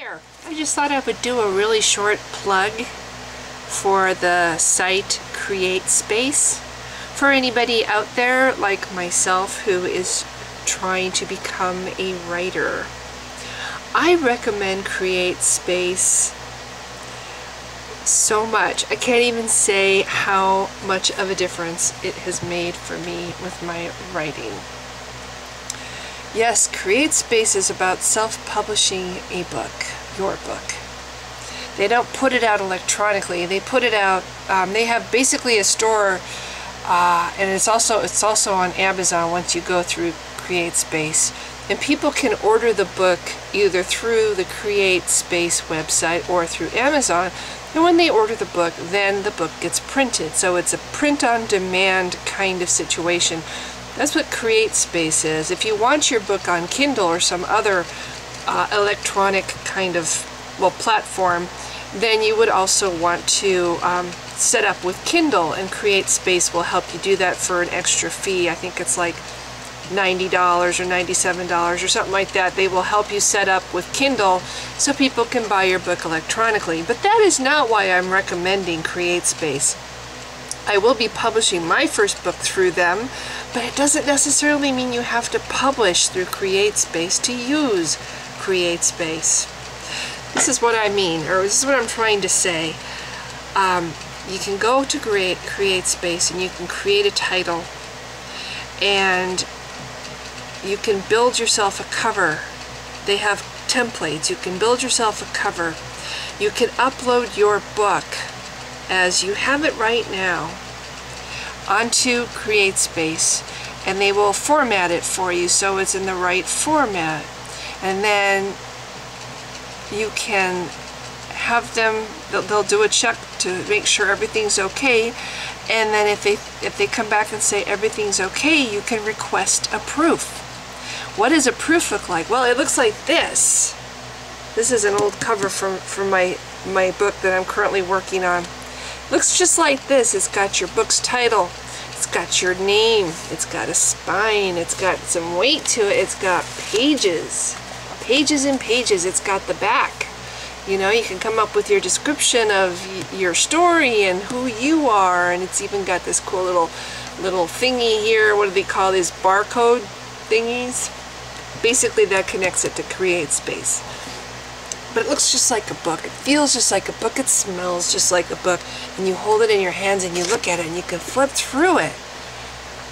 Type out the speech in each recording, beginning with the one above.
there. I just thought I would do a really short plug for the site CreateSpace for anybody out there like myself who is trying to become a writer. I recommend CreateSpace so much. I can't even say how much of a difference it has made for me with my writing. Yes, CreateSpace is about self-publishing a book, your book. They don't put it out electronically. They put it out, they have basically a store, and it's also on Amazon once you go through CreateSpace. And people can order the book either through the CreateSpace website or through Amazon. And when they order the book, then the book gets printed. So it's a print-on-demand kind of situation. That's what CreateSpace is. If you want your book on Kindle or some other electronic kind of, well, platform, then you would also want to set up with Kindle, and CreateSpace will help you do that for an extra fee. I think it's like $90 or $97 or something like that. They will help you set up with Kindle so people can buy your book electronically. But that is not why I'm recommending CreateSpace. I will be publishing my first book through them, but it doesn't necessarily mean you have to publish through CreateSpace to use CreateSpace. This is what I mean, or this is what I'm trying to say. You can go to CreateSpace and you can create a title, and you can build yourself a cover. They have templates. You can build yourself a cover. You can upload your book as you have it right now onto CreateSpace, and they will format it for you so it's in the right format. And then you can have them, they'll do a check to make sure everything's okay, and then if they come back and say everything's okay, you can request a proof. What does a proof look like? Well, it looks like this. This is an old cover from my book that I'm currently working on. Looks just like this. It's got your book's title, it's got your name, it's got a spine, it's got some weight to it, it's got pages and pages, it's got the back. You know, you can come up with your description of your story and who you are, and it's even got this cool little thingy here. What do they call these barcode thingies? Basically that connects it to CreateSpace. But it looks just like a book. It feels just like a book. It smells just like a book. And you hold it in your hands and you look at it and you can flip through it.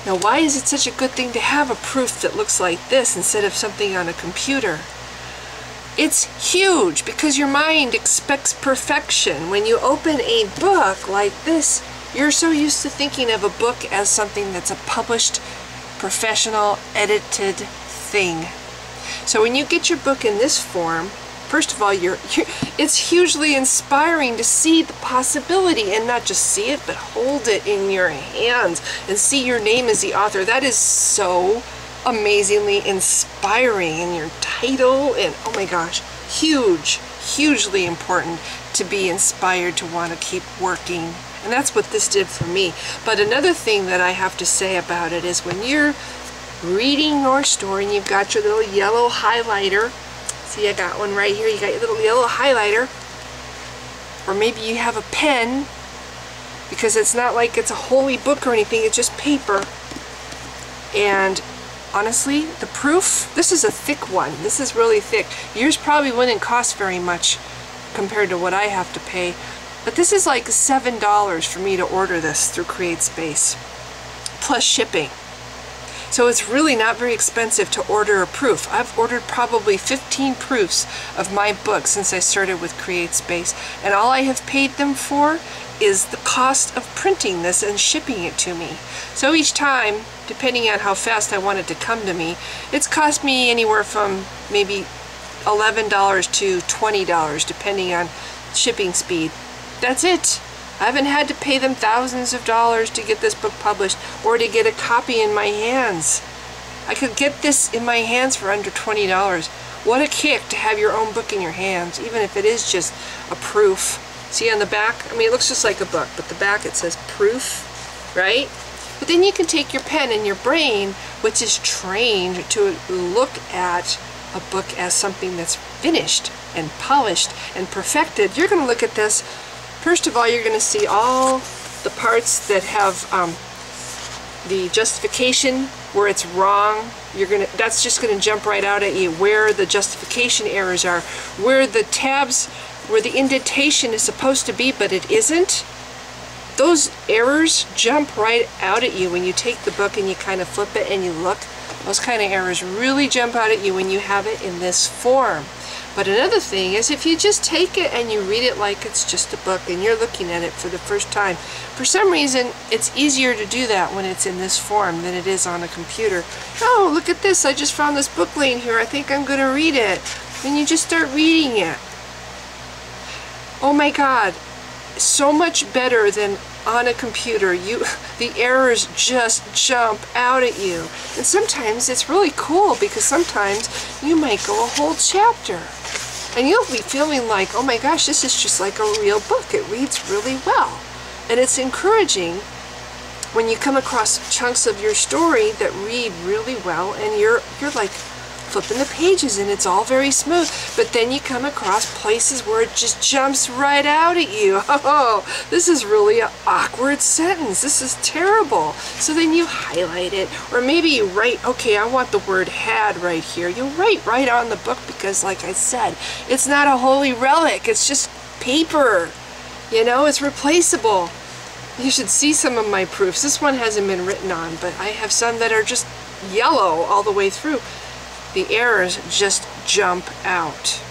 Now, why is it such a good thing to have a proof that looks like this instead of something on a computer? It's huge because your mind expects perfection. When you open a book like this, you're so used to thinking of a book as something that's a published, professional, edited thing. So when you get your book in this form, first of all, it's hugely inspiring to see the possibility, and not just see it, but hold it in your hands and see your name as the author. That is so amazingly inspiring, and your title, and oh my gosh, hugely important to be inspired to want to keep working. And that's what this did for me. But another thing that I have to say about it is when you're reading your story and you've got your little yellow highlighter, see, I got one right here. You got your little yellow highlighter, or maybe you have a pen, because it's not like it's a holy book or anything, it's just paper. And honestly, the proof, this is a thick one. This is really thick. Yours probably wouldn't cost very much compared to what I have to pay, but this is like $7 for me to order this through CreateSpace, plus shipping. So it's really not very expensive to order a proof. I've ordered probably 15 proofs of my book since I started with CreateSpace, and all I have paid them for is the cost of printing this and shipping it to me. So each time, depending on how fast I want it to come to me, it's cost me anywhere from maybe $11 to $20, depending on shipping speed. That's it. I haven't had to pay them thousands of dollars to get this book published or to get a copy in my hands. I could get this in my hands for under $20. What a kick to have your own book in your hands, even if it is just a proof. See on the back? I mean, it looks just like a book, but the back it says proof, right? But then you can take your pen and your brain, which is trained to look at a book as something that's finished and polished and perfected, you're going to look at this. First of all, you're going to see all the parts that have the justification where it's wrong. That's just going to jump right out at you, where the justification errors are, where the tabs, where the indentation is supposed to be but it isn't. Those errors jump right out at you when you take the book and you kind of flip it and you look. Those kind of errors really jump out at you when you have it in this form. But another thing is, if you just take it and you read it like it's just a book and you're looking at it for the first time, for some reason it's easier to do that when it's in this form than it is on a computer. Oh, look at this, I just found this book laying here, I think I'm going to read it. And you just start reading it. Oh my God, so much better than on a computer. The errors just jump out at you. And sometimes it's really cool because sometimes you might go a whole chapter and you'll be feeling like, oh my gosh, this is just like a real book. It reads really well. And it's encouraging when you come across chunks of your story that read really well and you're like flipping the pages and it's all very smooth, but then you come across places where it just jumps right out at you. Oh, this is really an awkward sentence. This is terrible. So then you highlight it, or maybe you write, okay, I want the word had right here. You write right on the book because, like I said, it's not a holy relic. It's just paper. You know, it's replaceable. You should see some of my proofs. This one hasn't been written on, but I have some that are just yellow all the way through. The errors just jump out.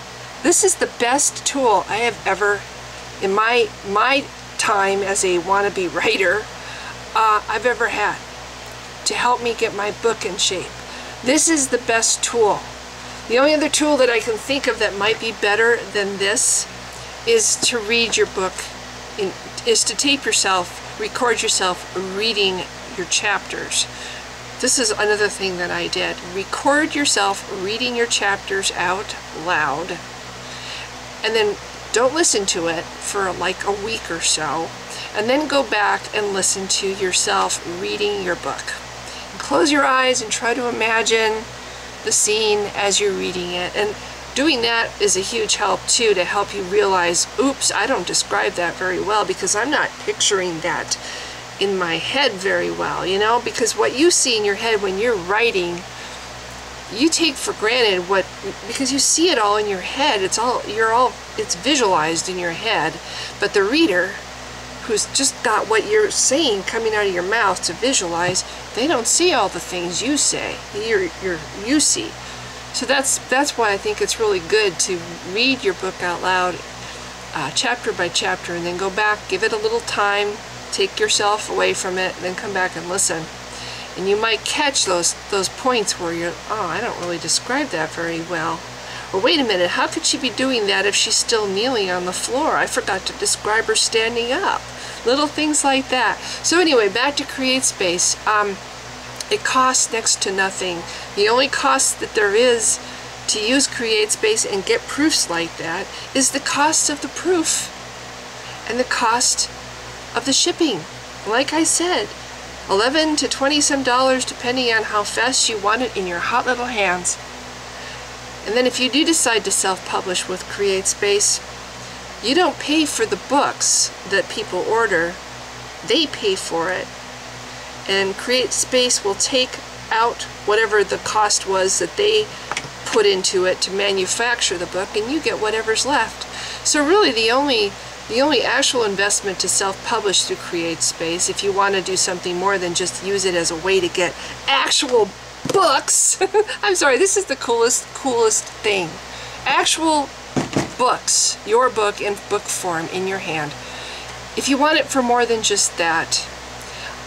This is the best tool I have ever, in my time as a wannabe writer, I've ever had to help me get my book in shape. This is the best tool. The only other tool that I can think of that might be better than this is to read your book, is to tape yourself, record yourself reading your chapters. This is another thing that I did. Record yourself reading your chapters out loud, and then don't listen to it for like a week or so, and then go back and listen to yourself reading your book. And close your eyes and try to imagine the scene as you're reading it. And doing that is a huge help too, to help you realize, oops, I don't describe that very well because I'm not picturing that in my head very well, you know, because what you see in your head when you're writing, you take for granted because you see it all in your head. It's visualized in your head, but the reader who's just got what you're saying coming out of your mouth to visualize, they don't see all the things you say, you see. So that's why I think it's really good to read your book out loud, chapter by chapter, and then go back, give it a little time, take yourself away from it, then come back and listen. And you might catch those points where you're, oh, I don't really describe that very well. Or wait a minute, how could she be doing that if she's still kneeling on the floor? I forgot to describe her standing up. Little things like that. So anyway, back to CreateSpace. It costs next to nothing. The only cost that there is to use CreateSpace and get proofs like that is the cost of the proof and the cost of the shipping. Like I said, $11 to $20 some depending on how fast you want it in your hot little hands. And then if you do decide to self-publish with CreateSpace, you don't pay for the books that people order. They pay for it. And CreateSpace will take out whatever the cost was that they put into it to manufacture the book, and you get whatever's left. So really the only actual investment to self-publish through CreateSpace, if you want to do something more than just use it as a way to get actual books, I'm sorry, this is the coolest thing. Actual books, your book in book form in your hand. If you want it for more than just that,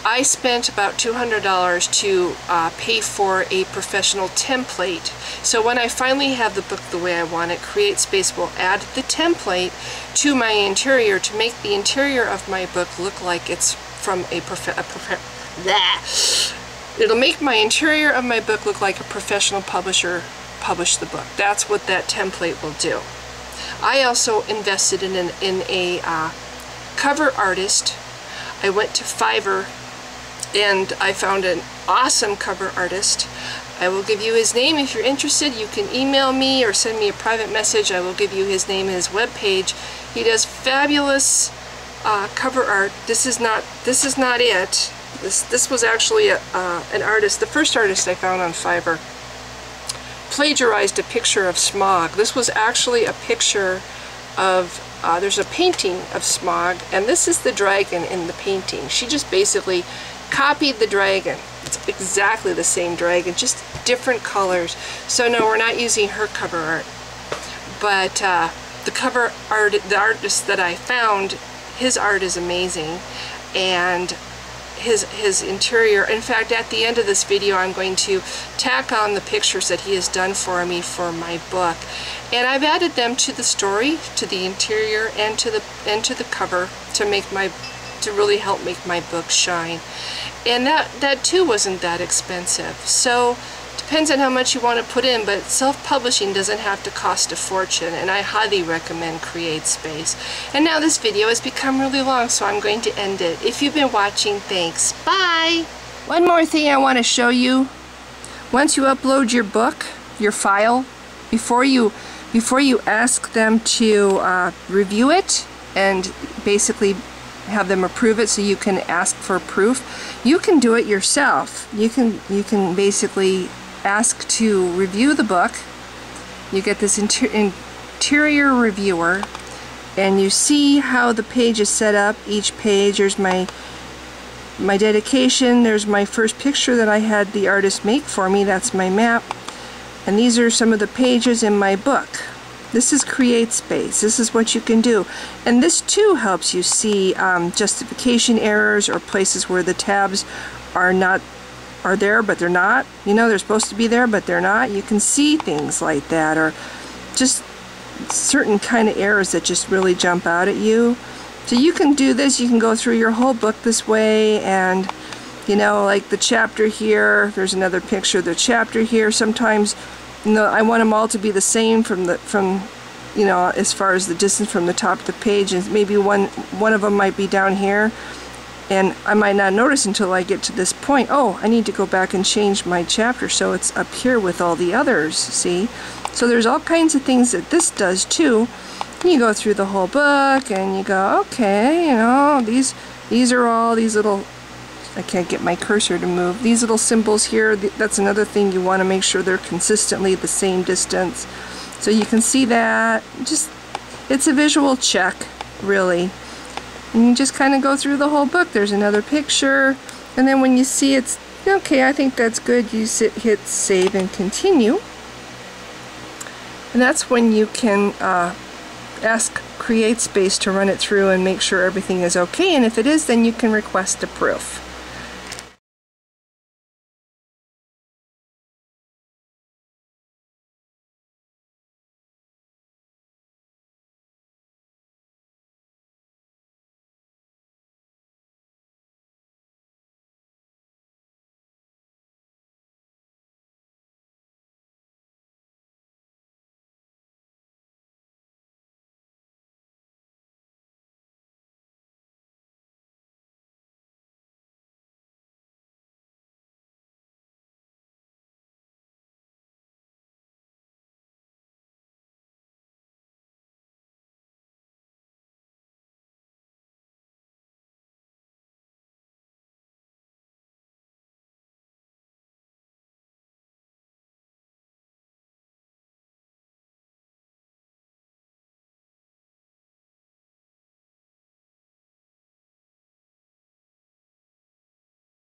I spent about $200 to pay for a professional template. So when I finally have the book the way I want it, CreateSpace will add the template to my interior to make the interior of my book look like it's from It'll make my interior of my book look like a professional publisher published the book. That's what that template will do. I also invested in a cover artist. I went to Fiverr and I found an awesome cover artist. I will give you his name if you're interested. You can email me or send me a private message. I will give you his name and his webpage. He does fabulous cover art. This is not it. This was actually an artist, the first artist I found on Fiverr, plagiarized a picture of smog. This was actually a picture of, there's a painting of smog, and this is the dragon in the painting. She just basically copied the dragon. It's exactly the same dragon, just different colors. So no, we're not using her cover art. But the cover art, the artist that I found, his art is amazing, and his interior. In fact, at the end of this video, I'm going to tack on the pictures that he has done for me for my book, and I've added them to the story, to the interior, and to the cover to really help make my book shine. And that too wasn't that expensive. So depends on how much you want to put in, but self-publishing doesn't have to cost a fortune, and I highly recommend CreateSpace. And now this video has become really long, so I'm going to end it. If you've been watching, thanks. Bye! One more thing I want to show you. Once you upload your book, your file, before you ask them to review it and basically have them approve it so you can ask for proof, you can do it yourself. You can basically ask to review the book. You get this interior reviewer, and you see how the page is set up. Each page, there's my dedication, there's my first picture that I had the artist make for me, that's my map, and these are some of the pages in my book. This is CreateSpace. This is what you can do. And this too helps you see justification errors or places where the tabs are there but they're not. You know, they're supposed to be there but they're not. You can see things like that, or just certain kind of errors that just really jump out at you. So you can do this. You can go through your whole book this way, and you know, like the chapter here, there's another picture of the chapter here. Sometimes, you know, I want them all to be the same from you know, as far as the distance from the top of the page, and maybe one of them might be down here, and I might not notice until I get to this point. Oh, I need to go back and change my chapter so it's up here with all the others, see? So there's all kinds of things that this does too. And you go through the whole book and you go, okay, you know, these are all these little, I can't get my cursor to move. These little symbols here, that's another thing. You want to make sure they're consistently the same distance. So you can see that. Just, it's a visual check, really. And you just kind of go through the whole book. There's another picture. And then when you see it's, okay, I think that's good, you hit save and continue. And that's when you can ask CreateSpace to run it through and make sure everything is okay. And if it is, then you can request a proof.